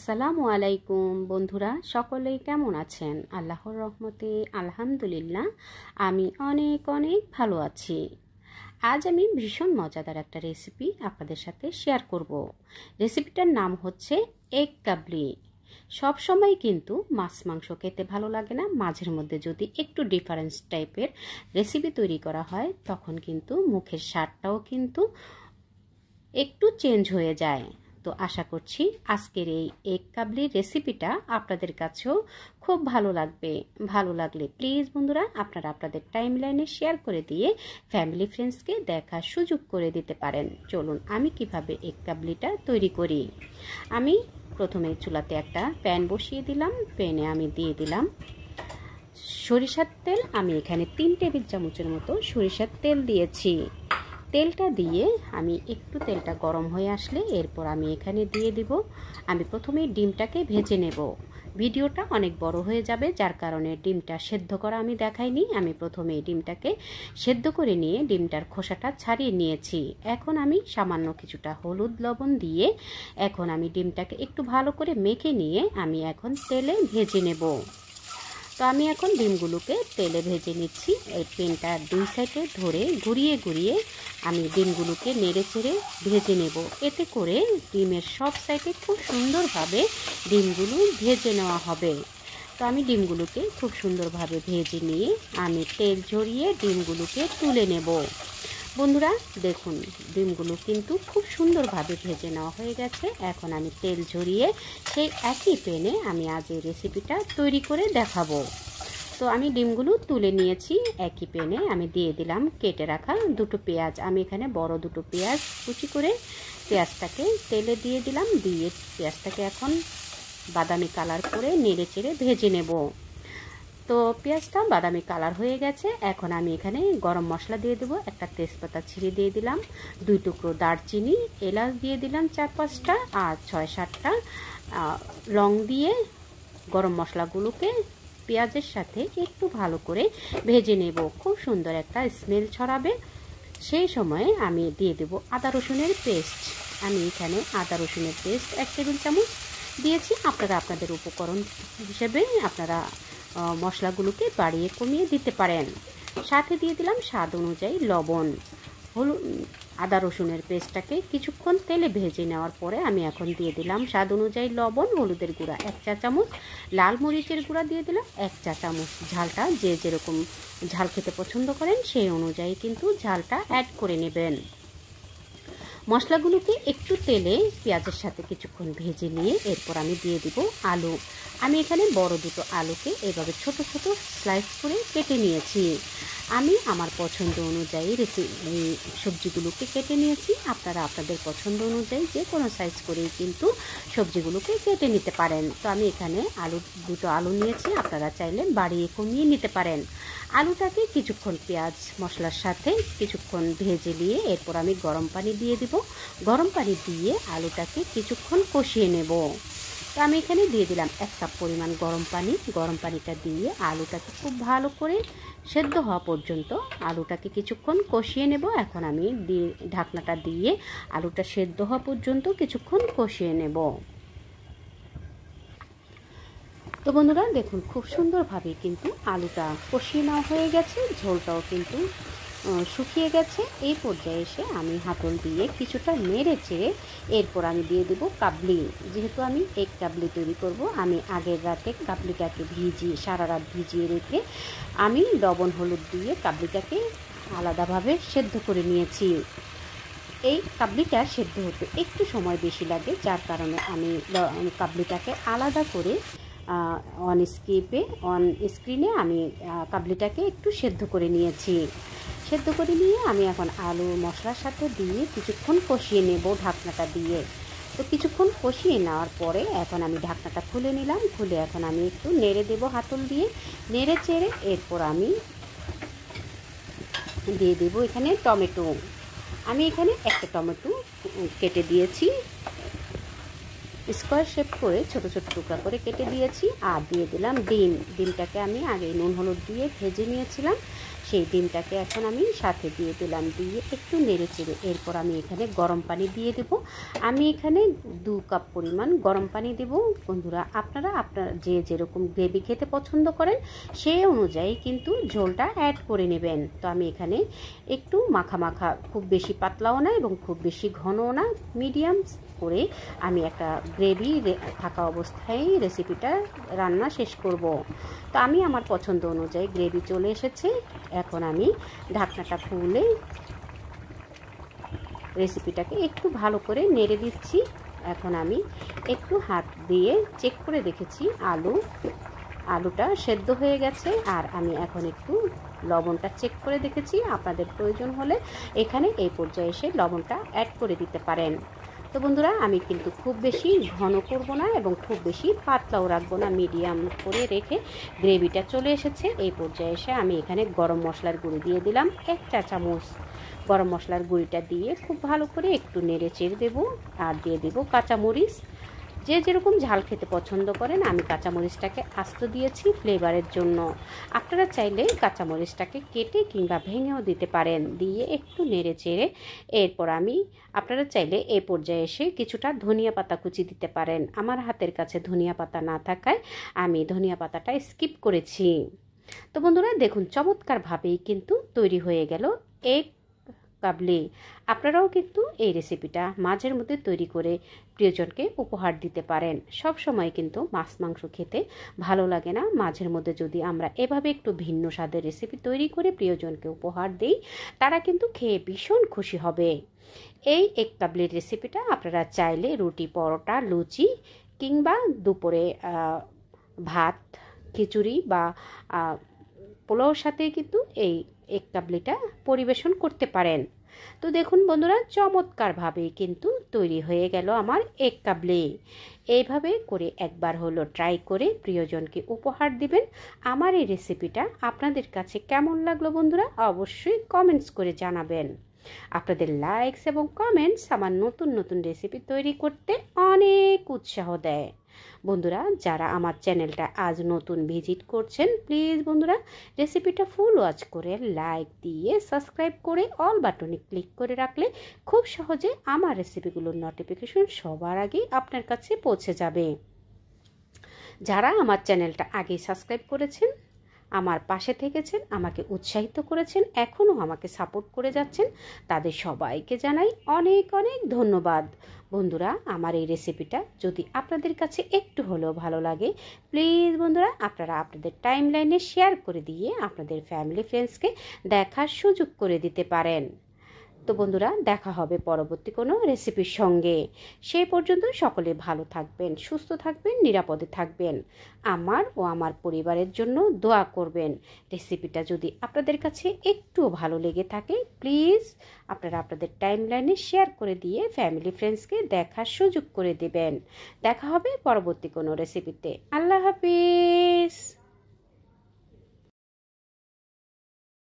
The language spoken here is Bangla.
আসসালামু আলাইকুম বন্ধুরা, সকলেই কেমন আছেন? আল্লাহর রহমতে আলহামদুলিল্লাহ আমি অনেক অনেক ভালো আছি। আজ আমি ভীষণ মজাদার একটা রেসিপি আপনাদের সাথে শেয়ার করব। রেসিপিটার নাম হচ্ছে এগ কাবলি। সব সময় কিন্তু মাছ মাংস খেতে ভালো লাগে না, মাঝের মধ্যে যদি একটু ডিফারেন্স টাইপের রেসিপি তৈরি করা হয় তখন কিন্তু মুখের স্বাদটাও কিন্তু একটু চেঞ্জ হয়ে যায়। তো আশা করছি আজকের এই এগ কাবলির রেসিপিটা আপনাদের কাছেও খুব ভালো লাগবে। ভালো লাগলে প্লিজ বন্ধুরা আপনারা আপনাদের টাইমলাইনে শেয়ার করে দিয়ে ফ্যামিলি ফ্রেন্ডসকে দেখার সুযোগ করে দিতে পারেন। চলুন আমি কিভাবে এগ কাবলিটা তৈরি করি। আমি প্রথমে চুলাতে একটা প্যান বসিয়ে দিলাম। প্যানে আমি দিয়ে দিলাম সরিষার তেল। আমি এখানে 3 টেবিল চামচের মতো সরিষার তেল দিয়েছি। তেলটা দিয়ে আমি একটু তেলটা গরম হয়ে আসলে এরপর আমি এখানে দিয়ে দিব, আমি প্রথমে ডিমটাকে ভেজে নেব। ভিডিওটা অনেক বড় হয়ে যাবে, যার কারণে ডিমটা সেদ্ধ করা আমি দেখাইনি। আমি প্রথমে ডিমটাকে সেদ্ধ করে নিয়ে ডিমটার খোসাটা ছাড়িয়ে নিয়েছি। এখন আমি সামান্য কিছুটা হলুদ লবণ দিয়ে এখন আমি ডিমটাকে একটু ভালো করে মেখে নিয়ে আমি এখন তেলে ভেজে নেব। তো আমি এখন ডিমগুলোকে তেলে ভেজে নিচ্ছি। এই পেনটা 2 সাইডে ধরে ঘুরিয়ে ঘুরিয়ে আমি ডিমগুলোকে নেড়ে চেড়ে ভেজে নেব। এতে করে ডিমের সব সাইডে খুব সুন্দরভাবে ডিমগুলো ভেজে নেওয়া হবে। তো আমি ডিমগুলোকে খুব সুন্দরভাবে ভেজে নিয়ে আমি তেল ঝরিয়ে ডিমগুলোকে তুলে নেব। বন্ধুরা দেখুন, ডিমগুলো কিন্তু খুব সুন্দরভাবে ভেজে নেওয়া হয়ে গেছে। এখন আমি তেল ঝরিয়ে সেই একই প্যানে আমি আজ এই রেসিপিটা তৈরি করে দেখাবো। তো আমি ডিমগুলো তুলে নিয়েছি। একই প্যানে আমি দিয়ে দিলাম কেটে রাখা 2টো পেঁয়াজ। আমি এখানে বড় 2টো পেঁয়াজ কুচি করে পেঁয়াজটাকে তেলে দিয়ে দিলাম। দিয়ে পেঁয়াজটাকে এখন বাদামি কালার করে নেড়ে চেড়ে ভেজে নেব। তো পেঁয়াজটা বাদামি কালার হয়ে গেছে। এখন আমি এখানে গরম মশলা দিয়ে দেবো। একটা তেজপাতা ছিঁড়ে দিয়ে দিলাম, 2 টুকরো দারচিনি, এলাচ দিয়ে দিলাম 4-5টা, আর 6-7টা লং দিয়ে গরম মশলাগুলোকে পেঁয়াজের সাথে একটু ভালো করে ভেজে নেব। খুব সুন্দর একটা স্মেল ছড়াবে। সেই সময়ে আমি দিয়ে দেব আদা রসুনের পেস্ট। আমি এখানে আদা রসুনের পেস্ট 1 টেবিল চামচ দিয়েছি। আপনারা আপনাদের উপকরণ হিসেবে আপনারা মশলাগুলোকে বাড়িয়ে কমিয়ে দিতে পারেন। সাথে দিয়ে দিলাম স্বাদ অনুযায়ী লবণ। আদা রসুনের পেস্টটাকে কিছুক্ষণ তেলে ভেজে নেওয়ার পরে আমি এখন দিয়ে দিলাম স্বাদ অনুযায়ী লবণ, হলুদের গুঁড়া 1 চা চামচ, লাল মরিচের গুঁড়া দিয়ে দিলাম 1 চা চামচ। ঝালটা যে যেরকম ঝাল খেতে পছন্দ করেন সেই অনুযায়ী কিন্তু ঝালটা অ্যাড করে নেবেন। মশলাগুলোকে একটু তেলে পেঁয়াজের সাথে কিছুক্ষণ ভেজে নিয়ে এরপর আমি দিয়ে দিব আলু। আমি এখানে বড় 2টো আলুকে এভাবে ছোট ছোট স্লাইস করে কেটে নিয়েছি। আমি আমার পছন্দ অনুযায়ী এই সবজিগুলোকে কেটে নিয়েছি। আপনারা আপনাদের পছন্দ অনুযায়ী যে কোনো সাইজ করেই কিন্তু সবজিগুলোকে কেটে নিতে পারেন। তো আমি এখানে 2টো আলু নিয়েছি, আপনারা চাইলে বাড়িয়ে কমিয়ে নিতে পারেন। আলুটাকে কিছুক্ষণ পেঁয়াজ মশলার সাথে কিছুক্ষণ ভেজে নিয়ে এরপর আমি গরম পানি দিয়ে দিব। গরম পানি দিয়ে আলুটাকে কিছুক্ষণ কষিয়ে নেব। তো আমি এখানে দিয়ে দিলাম 1 কাপ পরিমাণ গরম পানি। গরম পানিটা দিয়ে আলুটাকে খুব ভালো করে সেদ্ধ হওয়া পর্যন্ত আলুটাকে কিছুক্ষণ কষিয়ে নেব। এখন আমি ঢাকনাটা দিয়ে আলুটা সেদ্ধ হওয়া পর্যন্ত কিছুক্ষণ কষিয়ে নেব। তো বন্ধুরা দেখুন, খুব সুন্দরভাবে কিন্তু আলুটা কষিয়ে নেওয়া হয়ে গেছে, ঝোলটাও কিন্তু শুকিয়ে গেছে। এই পর্যায়ে এসে আমি হাতল দিয়ে কিছুটা নেড়ে চেড়ে এরপর আমি দিয়ে দেব কাবলি। যেহেতু আমি এগ কাবলি তৈরি করব, আমি আগের রাতে কাবলিটাকে সারা রাত ভিজিয়ে রেখে আমি লবণ হলুদ দিয়ে কাবলিটাকে আলাদাভাবে সেদ্ধ করে নিয়েছি। এই কাবলিটা সেদ্ধ হতে একটু সময় বেশি লাগে, যার কারণে আমি কাবলিটাকে আলাদা করে অন স্ক্রিনে আমি কাবলিটাকে একটু সেদ্ধ করে নিয়েছি। সেদ্ধ করে নিয়ে আমি এখন আলু মশলার সাথে দিয়ে কিছুক্ষণ কষিয়ে নেব ঢাকনাটা দিয়ে। তো কিছুক্ষণ কষিয়ে নেওয়ার পরে এখন আমি ঢাকনাটা খুলে নিলাম। খুলে এখন আমি একটু নেড়ে দেব হাতল দিয়ে, নেড়ে চেড়ে এরপর আমি দিয়ে দেব এখানে টমেটো। আমি এখানে একটা টমেটো কেটে দিয়েছি, স্কোয়ার শেপ করে ছোট ছোট টুকরা করে কেটে দিয়েছি। আর দিয়ে দিলাম ডিমটাকে আমি আগে নুন হলুদ দিয়ে ভেজে নিয়েছিলাম, সেই ডিমটাকে এখন আমি সাথে দিয়ে দিলাম, দিয়ে একটু নেড়ে চেড়ে এরপর আমি এখানে গরম পানি দিয়ে দেব। আমি এখানে 2 কাপ পরিমাণ গরম পানি দেব। বন্ধুরা আপনারা যে যেরকম গ্রেভি খেতে পছন্দ করেন সেই অনুযায়ী কিন্তু ঝোলটা অ্যাড করে নেবেন। তো আমি এখানে একটু মাখা মাখা, খুব বেশি পাতলাও না এবং খুব বেশি ঘনও না, মিডিয়াম করে আমি একটা গ্রেভি থাকা অবস্থায় রেসিপিটা রান্না শেষ করব। তো আমি আমার পছন্দ অনুযায়ী গ্রেভি চলে এসেছে। এখন আমি ঢাকনাটা খুলে রেসিপিটাকে একটু ভালো করে নেড়ে দিচ্ছি। এখন আমি একটু হাত দিয়ে চেক করে দেখেছি আলুটা সেদ্ধ হয়ে গেছে। আর আমি এখন একটু লবণটা চেক করে দেখেছি। আপনাদের প্রয়োজন হলে এখানে এই পর্যায়ে এসে লবণটা অ্যাড করে দিতে পারেন। তো বন্ধুরা আমি কিন্তু খুব বেশি ঘন করব না এবং খুব বেশি পাতলাও রাখবো না, মিডিয়াম করে রেখে গ্রেভিটা চলে এসেছে। এই পর্যায়ে এসে আমি এখানে গরম মশলার গুঁড়ি দিয়ে দিলাম 1 চা চামচ। গরম মশলার গুঁড়িটা দিয়ে খুব ভালো করে একটু নেড়ে চেড়ে দেবো। আর দিয়ে দেবো কাঁচামরিচ, যে যেরকম ঝাল খেতে পছন্দ করেন। আমি কাঁচামরিচটাকে আস্ত দিয়েছি ফ্লেভারের জন্য। আপনারা চাইলে কাঁচামরিচটাকে কেটে কিংবা ভেঙেও দিতে পারেন। দিয়ে একটু নেড়ে চেড়ে এরপর আপনারা চাইলে এই পর্যায়ে এসে কিছুটা ধনিয়া পাতা কুচি দিতে পারেন। আমার হাতের কাছে ধনিয়া পাতা না থাকায় আমি ধনিয়া পাতাটা স্কিপ করেছি। তো বন্ধুরা দেখুন চমৎকারভাবেই কিন্তু তৈরি হয়ে গেল এগ কাবলি। আপনারাও কিন্তু এই রেসিপিটা মাঝের মধ্যে তৈরি করে প্রিয়জনকে উপহার দিতে পারেন। সব সময় কিন্তু মাছ মাংস খেতে ভালো লাগে না, মাঝের মধ্যে যদি আমরা এভাবে একটু ভিন্ন স্বাদের রেসিপি তৈরি করে প্রিয়জনকে উপহার দিই, তারা কিন্তু খেয়ে ভীষণ খুশি হবে। এই এগ কাবলির রেসিপিটা আপনারা চাইলে রুটি, পরোটা, লুচি কিংবা দুপুরে ভাত, খিচুড়ি বা পোলাওর সাথে কিন্তু এই এগ কাবলিটা পরিবেশন করতে পারেন। তো দেখুন বন্ধুরা চমৎকারভাবে কিন্তু তৈরি হয়ে গেল আমার এগ কাবলি। এইভাবে করে একবার হলো ট্রাই করে প্রিয়জনকে উপহার দিবেন। আমার এই রেসিপিটা আপনাদের কাছে কেমন লাগলো বন্ধুরা অবশ্যই কমেন্টস করে জানাবেন। আপনাদের লাইকস এবং কমেন্টস আমার নতুন নতুন রেসিপি তৈরি করতে অনেক উৎসাহ দেয়। বন্ধুরা যারা আমার চ্যানেলটা আজ নতুন ভিজিট করছেন, প্লিজ বন্ধুরা রেসিপিটা ফুল ওয়াচ করে লাইক দিয়ে সাবস্ক্রাইব করে অল বাটনে ক্লিক করে রাখলে খুব সহজে আমার রেসিপিগুলোর নোটিফিকেশন সবার আগে আপনার কাছে পৌঁছে যাবে। যারা আমার চ্যানেলটা আগেই সাবস্ক্রাইব করেছেন, আমার পাশে থেকেছেন, আমাকে উৎসাহিত করেছেন, এখনও আমাকে সাপোর্ট করে যাচ্ছেন, তাদের সবাইকে জানাই অনেক অনেক ধন্যবাদ। বন্ধুরা আমার এই রেসিপিটা যদি আপনাদের কাছে একটু হলেও ভালো লাগে, প্লিজ বন্ধুরা আপনারা আপনাদের টাইম লাইনে শেয়ার করে দিয়ে আপনাদের ফ্যামিলি ফ্রেন্ডসকে দেখার সুযোগ করে দিতে পারেন। তো বন্ধুরা দেখা হবে পরবর্তী কোনো রেসিপির সঙ্গে। সেই পর্যন্ত সকলে ভালো থাকবেন, সুস্থ থাকবেন, নিরাপদে থাকবেন। আমার ও আমার পরিবারের জন্য দোয়া করবেন। রেসিপিটা যদি আপনাদের কাছে একটুও ভালো লেগে থাকে, প্লিজ আপনারা আপনাদের টাইমলাইনে শেয়ার করে দিয়ে ফ্যামিলি ফ্রেন্ডসকে দেখার সুযোগ করে দেবেন। দেখা হবে পরবর্তী কোনো রেসিপিতে। আল্লাহ হাফিজ।